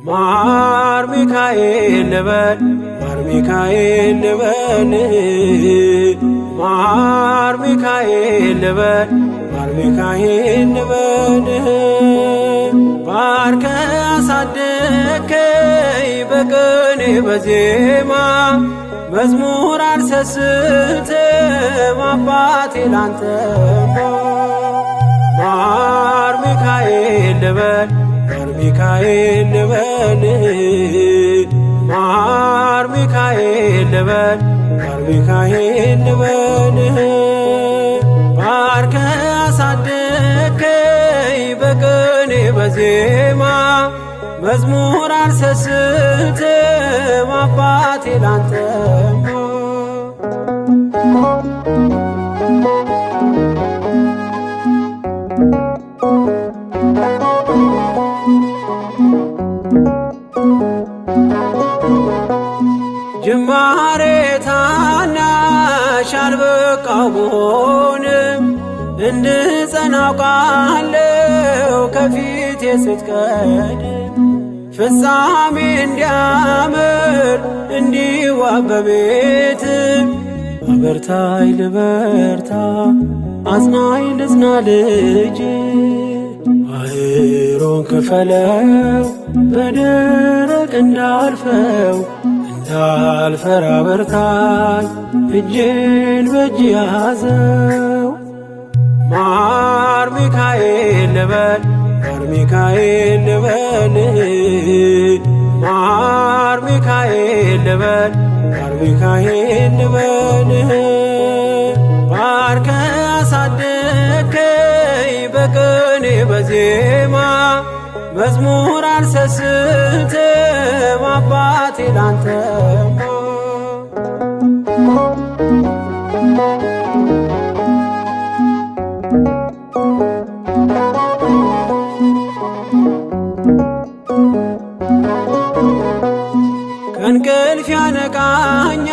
ማር ሚካኤል ልበል ማር ሚካኤል ልበል ማር ሚካኤል ልበል ማር ሚካኤል ልበል ባርከ አሳደከኝ በቅኔ በዜማ መዝሙር አልሰስትም አባቴ ላንተማ ማር ሚካኤል ልበል ማር ሚካኤል ልበል ማር ሚካኤል ልበል ማር ሚካኤል ልበል ባርከ አሳደከኝ በቅኔ በዜማ መዝሙር አልሰስትም አባቴ ላንተማ ጅማሬ ታናሽ አልበቃው ብሆንም እንድጸና አውቃለሁ ከፊቴ ስትቀድም ፍጻሜ እንዲያምር እንዲዋብ በቤት አበርታይ ልበርታ አጽናኝ ልጽና ልጅ ባህሩን ክፈለው በደረቅ እንዳልፈው እንዳልፈራ በርታኝ እጄን በእጅ ያዘው ማር ሚካኤል ልበል ማር ሚካኤል ልበል ማር ሚካኤል ልበል ማር ሚካኤል ልበል ባርከ አሳደከኝ በቅኔ በዜማ መዝሙር አልሰስትም አባቴ ላንተማ ከእንቅልፍ ያነቃኛል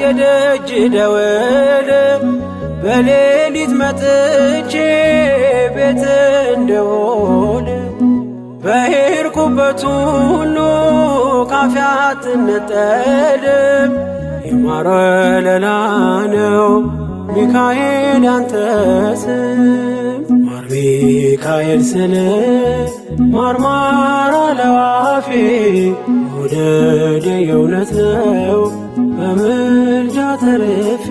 የደጅ ደወል በሌሊት መጥቼ ቤት እንደውል በሄድኩበት ሁሉ ካፌ አትነጠልም የማር ወለላ ነው ሚካኤል ያንተ ስም ማር ሚካኤል ስል ማርማር አለው አፌ መውደድ የእውነት ነው በምልጃ ተርፌ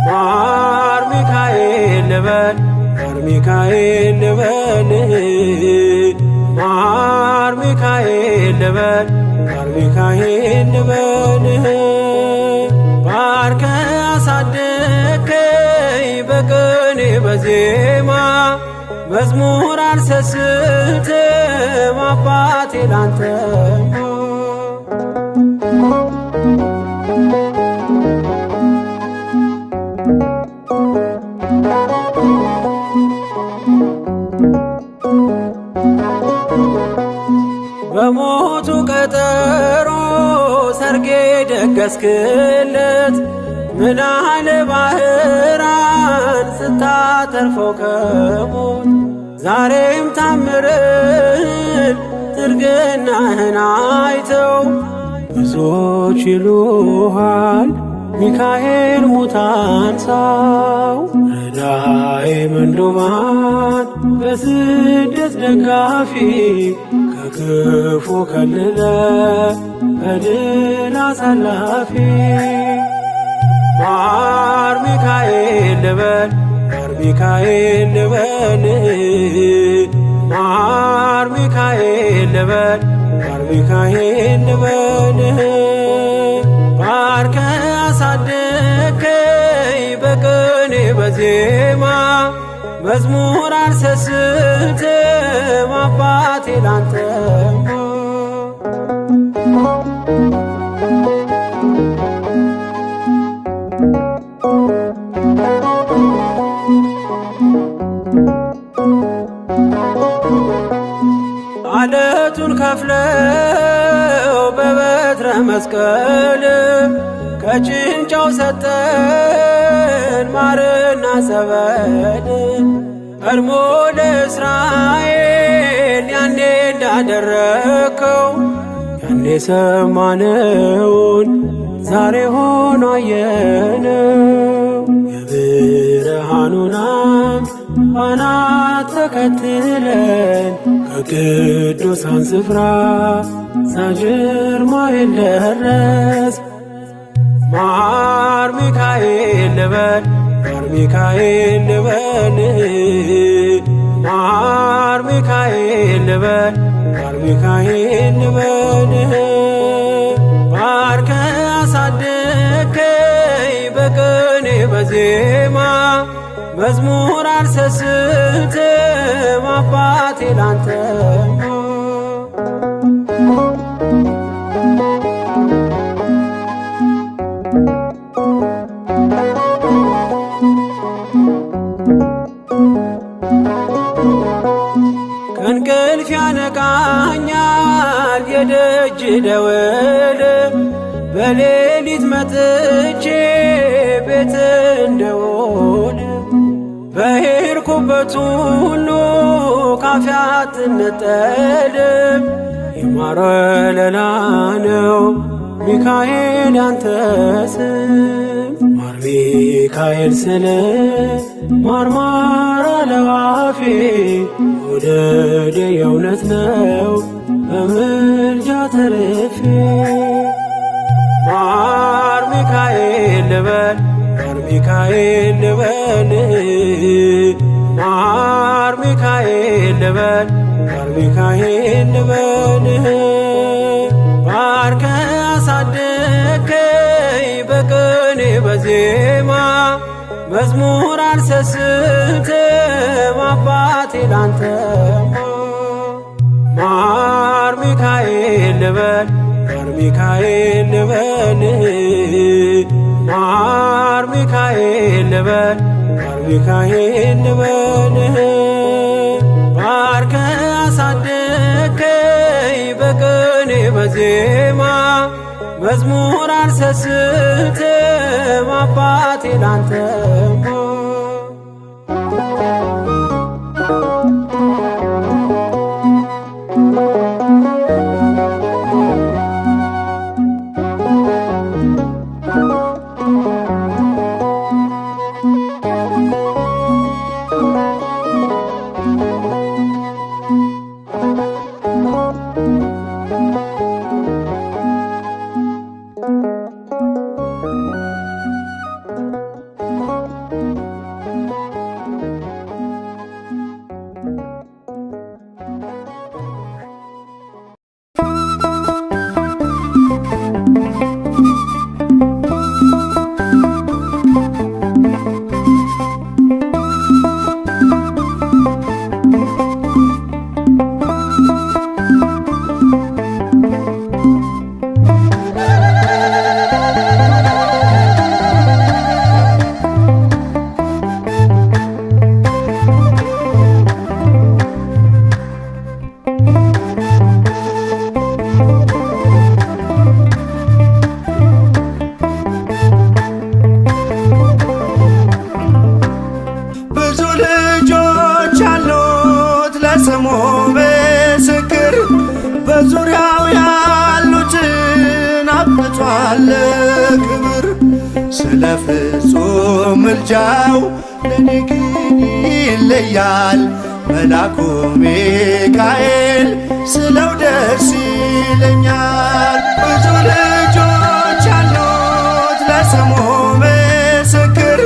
ማር ሚካኤል ልበል ማር ሚካኤል ልበል ማር ሚካኤል ልበል ማር ሚካኤል ልበል ባርከ አሳደከኝ በቅኔ በዜማ መዝሙር አልሰስትም አባቴ ላንተማ በሞቱ ቀጠሮ ሰርጌ ደገስክለት ምናለ ባህራን ስታተርፈው ከሞት ዛሬም ታምርን ትርግናህን አይተው ብዙዎች ይሉሃል ሚካኤል ሙታን ሳው ረዳኤ ምንዱባን በስደት ደጋፊ ከክፉ ከልለ በድል አሳላፊ ማር ሚካኤል ልበል ማር ሚካኤል ልበል ማር ሚካኤል ልበል ማር ሚካኤል ልበል በዜማ መዝሙር አልሰስትም አባቴ ላንተማ። አለቱን ከፍለው በበትረ መስቀል ከጭንጫው ሰጠን ማርና ጸበል። ቀድሞ ለእስራኤል ያኔ እንዳደረከው ያኔ ሰማነውን ዛሬ ሆኖ አየነው። የብርሃኑን አምድ ፋና ተከትለን ከቅዱሳን ስፍራ ሳጅርማኤል ደረስ። ማር ሚካኤል ልበል ማር ሚካኤል ልበል ማር ሚካኤል ልበል ማር ሚካኤል ልበል። ባርከ አሳደከኝ በቅኔ በዜማ መዝሙር አልሰስትም አባቴ ላንተማ። ከእንቅልፍ ያነቃኛል የደጅ ደወል በሌሊት መጥቼ ቤት እንደውል። በሄድኩበት ሁሉ ካፌ አትነጠልም የማር ወለላ ነው ሚካኤል ያንተ ስም። ማር ሚካኤል ስል ማርማር አለው አፌ መውደድ የእውነት ነው በምልጃ ተርፌ። ማር ሚካኤል ልበል ማር ሚካኤል ልበል ማር ሚካኤል ልበል ማር ሚካኤል ልበል። ባርከ አሳደከኝ በቅኔ በዜማ መዝሙር አልሰስትም አባቴ ላንተማ። ማር ሚካኤል ልበል ማር ሚካኤል ልበል ማር ሚካኤል ልበል ማር ሚካኤል ልበል። ባርከ አሳደከኝ በቅኔ በዜማ መዝሙር አልሰስትም አባቴ ላንተማ። በዙሪያው ያሉትን አብቷል ክብር። ስለ ፍጹም ምልጃው ለኔ ግን ይለያል መላኩ ሚካኤል ስለው ደስ ይለኛል። ብዙ ልጆች አሉት ለስሙ ምስክር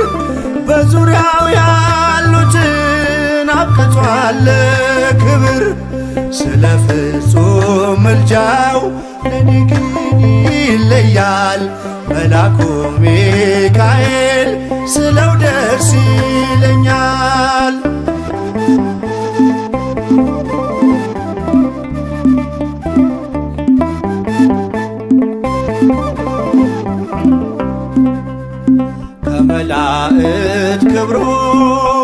በዙሪያው ያሉትን አብቅቷል ክብር። ስለ ፍጹም ምልጃው ለኔ ግን ይለያል መላኩ ሚካኤል ስለው ደስ ይለኛል። ከመላእክት ክብሩ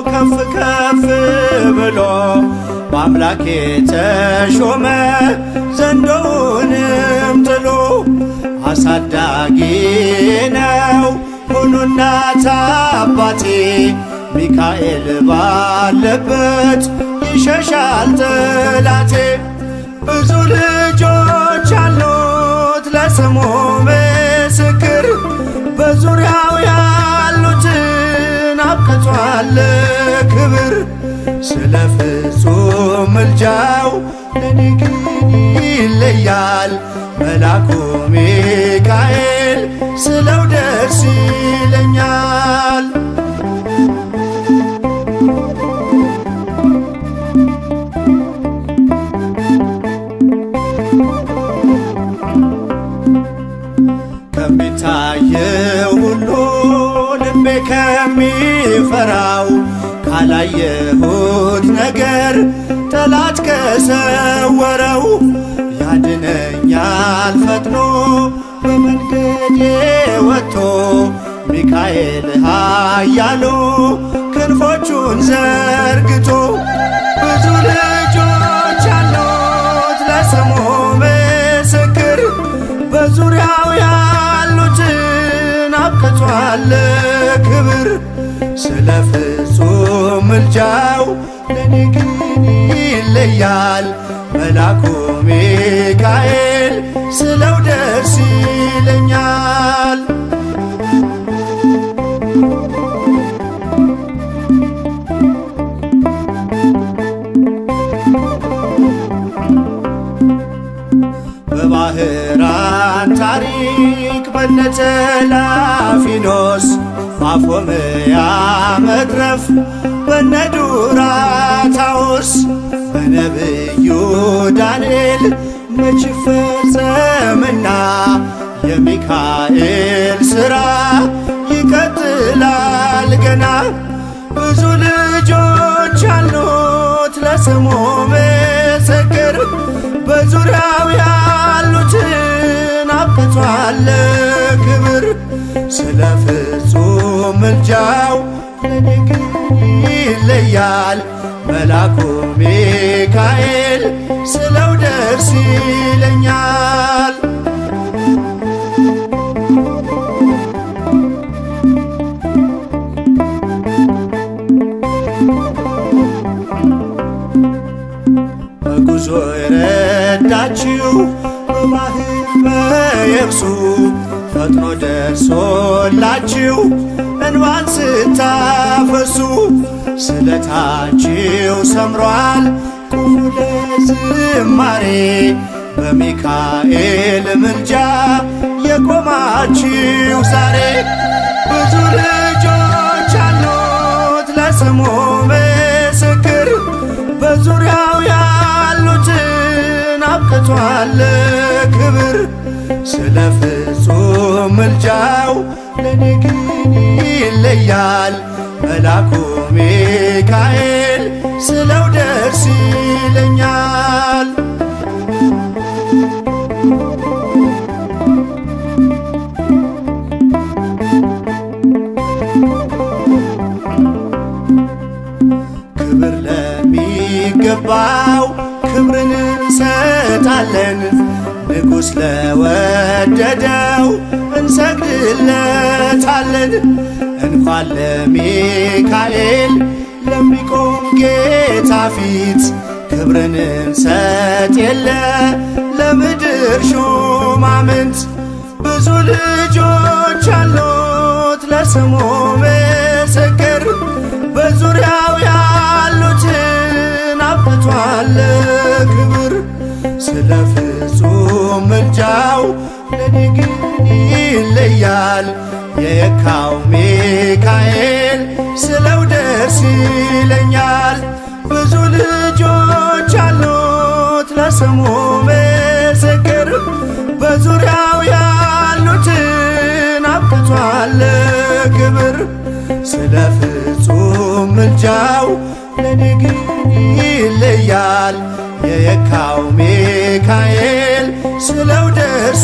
ከፍ ከፍ ብሎ በአምላኬ ተሾመ ዘንዶውንም ጥሎ አሳዳጊ ነው ሁሉ እናት አባቴ ሚካኤል ባለበት ይሸሻል ጠላቴ። ብዙ ልጆች አሉት ለስሙ ምስክር በዙሪያው ያሉትን አብቅቷል ክብር። ስለ ፍጹም ምልጃው ለኔ ግን ይለያል መልአኩ ሚካኤል ስለው ደስ ይለኛል። ከሚታየው ሁሉ ልቤ ከሚፈራው ካላየሁት ነገር ጠላት ከሰወረው ያድነኛል ፈጥኖ በመንገዴ ወጥቶ ሚካኤል ኃያሉ ክንፎቹን ዘርግቶ። ብዙ ልጆች አሉት ለስሙ ምስክር በዙሪያው ያሉትን አብቅቷል ክብር። ስለ ፍጹም ምልጃው ለኔ ግን ይለያል መልአኩ ሚካኤል ስለው ደስ ይለኛል። በባህራን ታሪክ በነ ተላፊኖስ ባፎምያ መትረፍ በነ ዱራታዎስ በነብዩ ዳንኤል መች ፈጸምና የሚካኤል ሥራ ይቀጥላል ገና። ብዙ ልጆች አሉት ለስሙ ምስክር በዙሪያው ያሉትን አብቅቷል ክብር። ስለ ፍጹም ምልጃው ለኔ ግን ይለያል መልአኩ ሚካኤል ስለው ደስ ይለኛል። በጉዞ የረዳችው በባህር በየብሱ ፈጥኖ ደርሶላችሁ እንባን ስታፈሱ ስለታችሁ ሰምሯል ቁሙ ለዝማሬ በሚካኤል ምልጃ የቆማችሁ ዛሬ። ብዙ ልጆች አሉት ለስሙ ምስክር በዙሪያው ያሉትን አብቅቷል ክብር። ስለ ፍጹም ምልጃው ለኔ ግን ይለያል መልአኩ ሚካኤል ስለው ደስ ይለኛል። ክብር ለሚገባው ክብርን እንሰጣለን ንጉሥ ለወደደው እንሰግድለታለን። እንኳን ለሚካኤል ለሚቆም ጌታ ፊት ክብርን እንሰጥ የለ ለምድር ሹማምንት። ብዙ ልጆች አሉት ለስሙ ምስክር በዙሪያው ያሉትን አብቅቷል ክብር። ስለ ፍጹም ምልጃው ለኔ ግን ይለያል የካው ሚካኤል ስለው ደስ ይለኛል። ብዙ ልጆች አሉት ለስሙ ምስክር በዙሪያው ያሉትን አብቅቷል ክብር። ስለ ስለ ፍጹም ምልጃው ለኔ ግን ይለያል የየካው ሚካኤል ስለው ደስ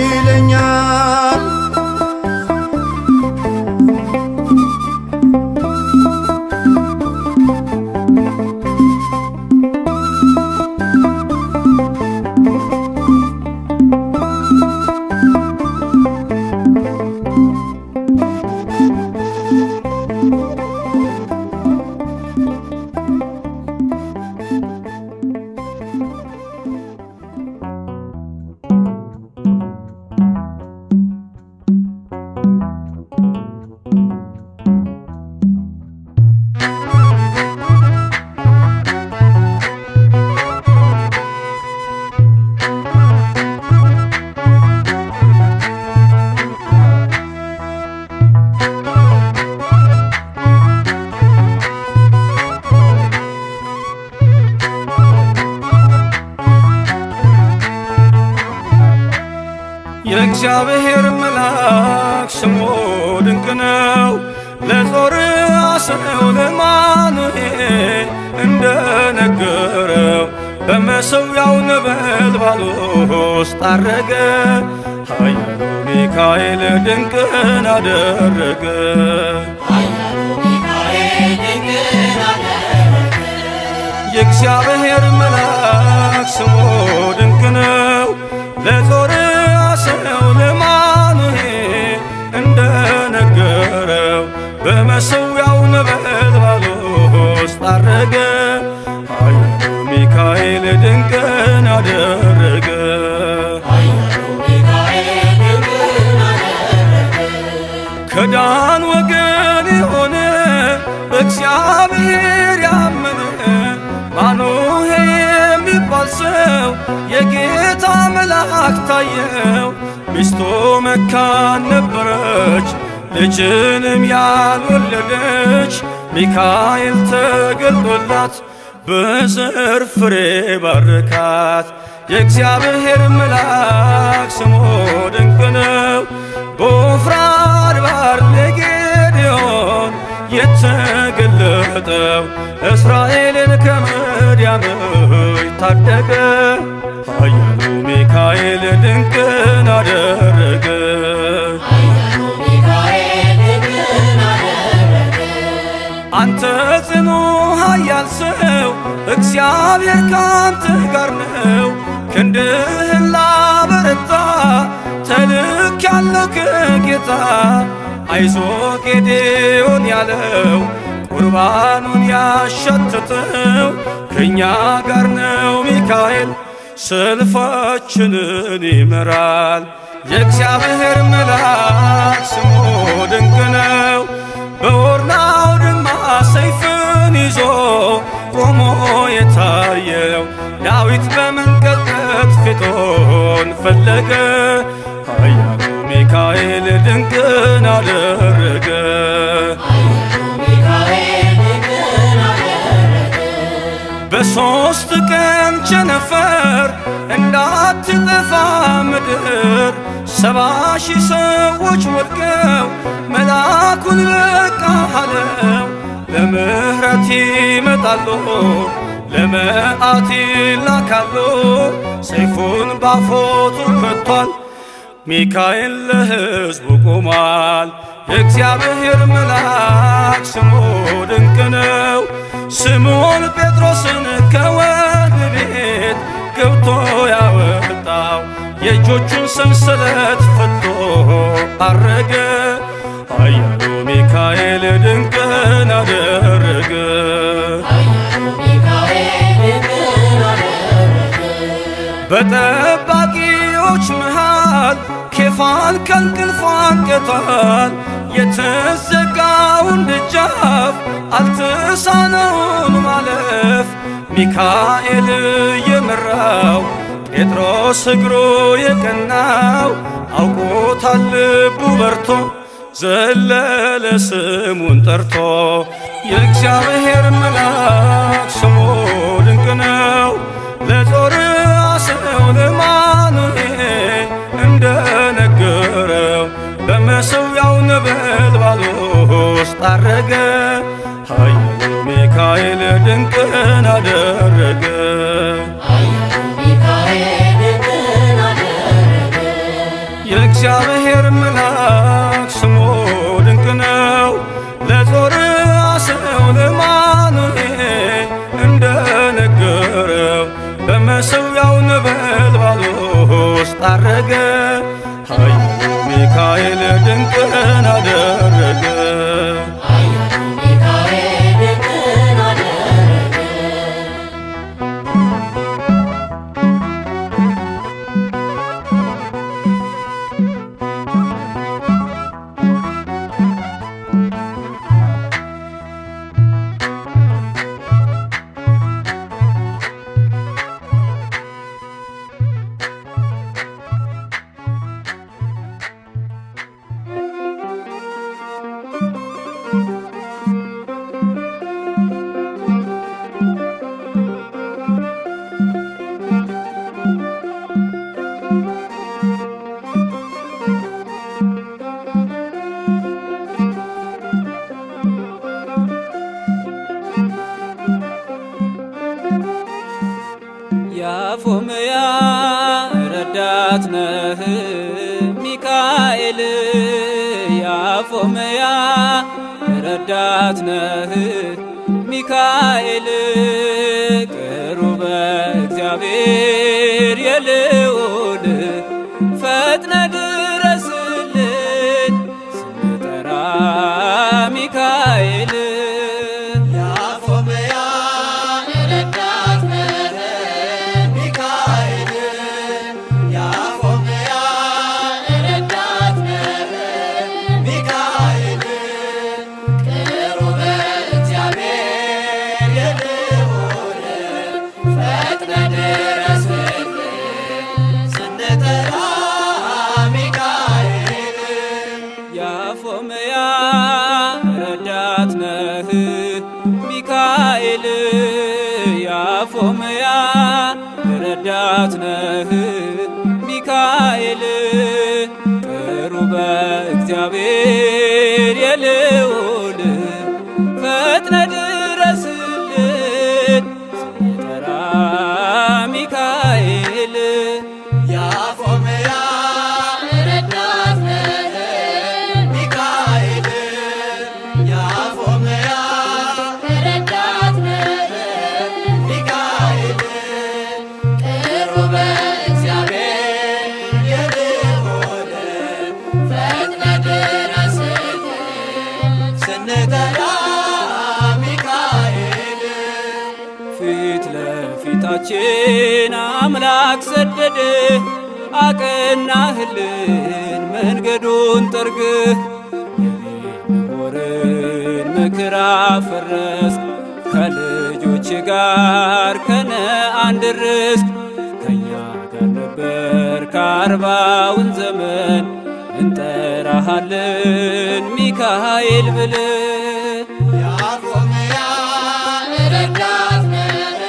ይለኛል። የእግዚአብሔር መልአክ ስሙ ድንቅ ነው። ለጾርዓ ሰው ለማኑሄል እንደነገረው በመሠዊያው ነበልባል ውስጥ አረገ። ኃያሉ ሚካኤል ድንቅን አደረገ። የእግዚአብሔር መልአክ ስሙ ድንቅ ነው። ለጾርዓ ሰው ለማኑሄል እንደነገረው በመሠዊያው ነበልባል ውስጥ አረገ። ኃያሉ ሚካኤል ድንቅን አደረገ። ከዳን ወገን የሆነ በእግዚአብሔር ያመነ ማኑሄ የሚባል ሰው የጌታ መልአክ ታየው። ሚስቱ መካን ነበረች፣ ልጅንም ያልወለደች። ሚካኤል ተገልጦላት በዘር ፍሬ ባረካት። የእግዚአብሔር መልአክ ስሙ ድንቅ ነው። በዖፍራ አድባር ለጌዴዎን የተገለጠው እስራኤልን ከምድያም ታደገ። ኃያሉ ሚካኤል ድንቅን አደረገ። አንተ ጽኑ ኃያል ሰው እግዚአብሔር ካንተ ጋር ነው። ክንድህን ላበረታ ተልኬአለሁ ከጌታ። አይዞ ጌዴዎን ያለው ቁርባኑን ያሸተተው ከእኛ ጋር ነው ሚካኤል ሰልፋችንን ይመራል። የእግዚአብሔር መልአክ ስሙ ድንቅ ነው። በኦርናው ድማ ሰይፍን ይዞ ቆሞ የታየው ዳዊት በመንቀጥቀጥ ፊቱን ፈለገ። ኃያሉ ሚካኤል ድንቅን አደረገ። በሦስት ቀን ቸነፈር እንዳትጠፋ ምድር 70,000 ሰዎች ወድቀው መልአኩን በቃ አለው። ለምሕረት ይመጣሉ ለመዓት ይላካሉ። ሰይፉን ባፎቱ ከቷል ሚካኤል ለሕዝቡ ቆሟል። የእግዚአብሔር መልአክ ስሙ ድንቅ ነው። ስምዖን ጴጥሮስን ከወህኒ ቤት ገብቶ ያወጣው የእጆቹን ሰንሰለት ፈቶ አረገ። ኃያሉ ሚካኤል ድንቅን አደረገ። በጠባቂዎች መሃል ኬፋን ከእንቅልፉ አንቅቷል። የተዘጋውን ደጃፍ አልተሳነውም ማለፍ። ሚካኤል የመራው ጴጥሮስ እግሩ የቀናው አውቆታል ልቡ በርቶ ዘለለ ስሙን ጠርቶ። የእግዚአብሔር መልአክ ስሙ ድንቅ ነው። ለጾርዓ ሰው ለማኑሄል እንደነገረው በመሠዊያው ነበልባል ውስጥ አረገ። ኃያሉ ሚካኤል ድንቅን አደረገ። የእግዚአብሔር መልአክ ስሙ ድንቅ ነው። ለጾርዓ ሰው ለማኑኤል እንደነገረው በመሠዊያው ነበልባል ውስጥ አረገ። ኃያሉ ሚካኤል ድንቅን አደረገ። ያፎምያ ረዳት ነህ ሚካኤል፣ ያፎምያ ረዳት ነህ ሚካኤል፣ ቅሩበ እግዚአብሔር የልዑል ፈጥነ ድረስልን ስንጠራ ሚካኤል። ያፎምያ ረዳት ነህ ሚካኤል፣ ያፎምያ ረዳት ነህ ሚካኤል፣ ቅሩበ እግዚአብሔር የልዑል ፈጥነ ድረስልን ስንጠራ ሚካኤል። ፊት ለፊታችን አምላክ ሰደደ፣ አቀናህልን መንገዱን ጠርግህ። የቤልሆርን ምክር አፈረስክ፣ ከልጆች ጋር ከነዓን ደረስክ። ከእኛ ጋር ነበር ከአርባውን ዘመን እንጠራሃለን ሚካኤል ብለን። ያፎምያ ረዳት ነህ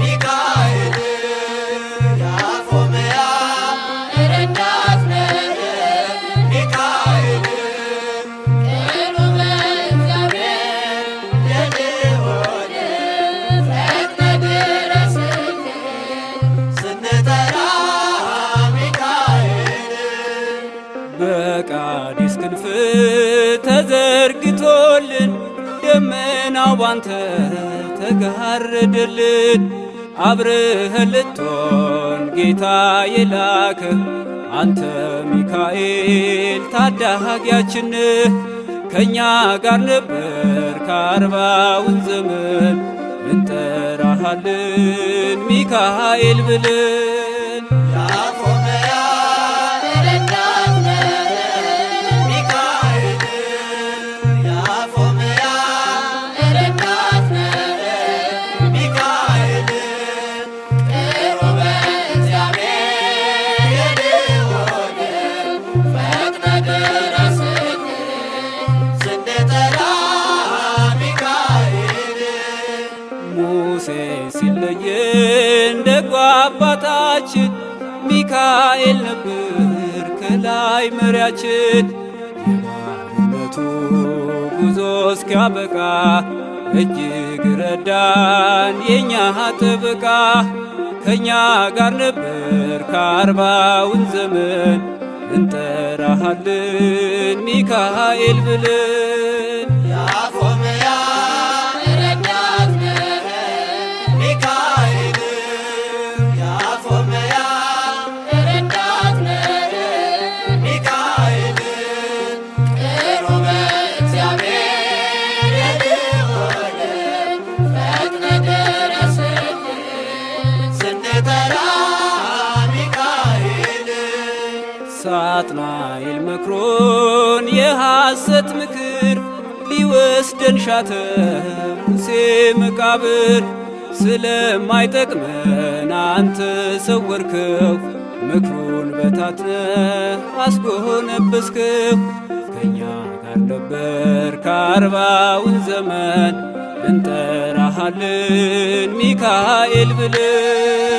ሚካኤል፣ ያፎምያ ረዳት ነህ ሚካኤል፣ ቅሩበ እግዚአብሔር የልዑል ፈጥነ ድረስልን ስንጠራ ሚካኤል። በቃዲስ ክንፍ ተዘርግቶልን ደመናው ባንተ ተጋረደልን። አብረኸን ልትሆን ጌታ የላከህ አንተ ሚካኤል ታዳጊያችን፣ ከእኛ ጋር ነበር ከአርባውን ዘመን እንጠራሃለን ሚካኤል ብለን። ያፎምያ ረዳት ነህ ሚካኤል፣ ያፎምያ ረዳት ነህ ሚካኤል፣ ቅሩበ እግዚአብሔር የልዑል ፈጥነ ድረስልን ስንጠራ ሚካኤል። ሙሴ ሲለየን ደጉ አባታችን ሚካኤል ነበር ከላይ መሪያችን። የባርነት የሌሊቱ ጉዞ እስኪያበቃ እጅግ ረዳን የእኛ ጥበቃ። ከእኛ ጋር ነበር ከአርባውን ዘመን እንጠራሃለን ሚካኤል ብለን። የአፎምያ ረዳት ነህ ሚካኤል፣ የአፎምያ ረዳት ነህ ሚካኤል። ቅሩበ እግዚአብሔር የልዑል ፈጥነህ ድረስልን ስንጠራ ሚካኤል። ሳጥናኤል መክሮን የሐሰት ምክር ሊወስደን ሻተ ሙሴ መቃብር። ስለማይጠቅመን አንተ ሰወርከው ምክሩን በታትነ አስጎነበስከው። ከእኛ ጋር ነበር ከአርባውን ዘመን እንጠራሃለን ሚካኤል ብለን።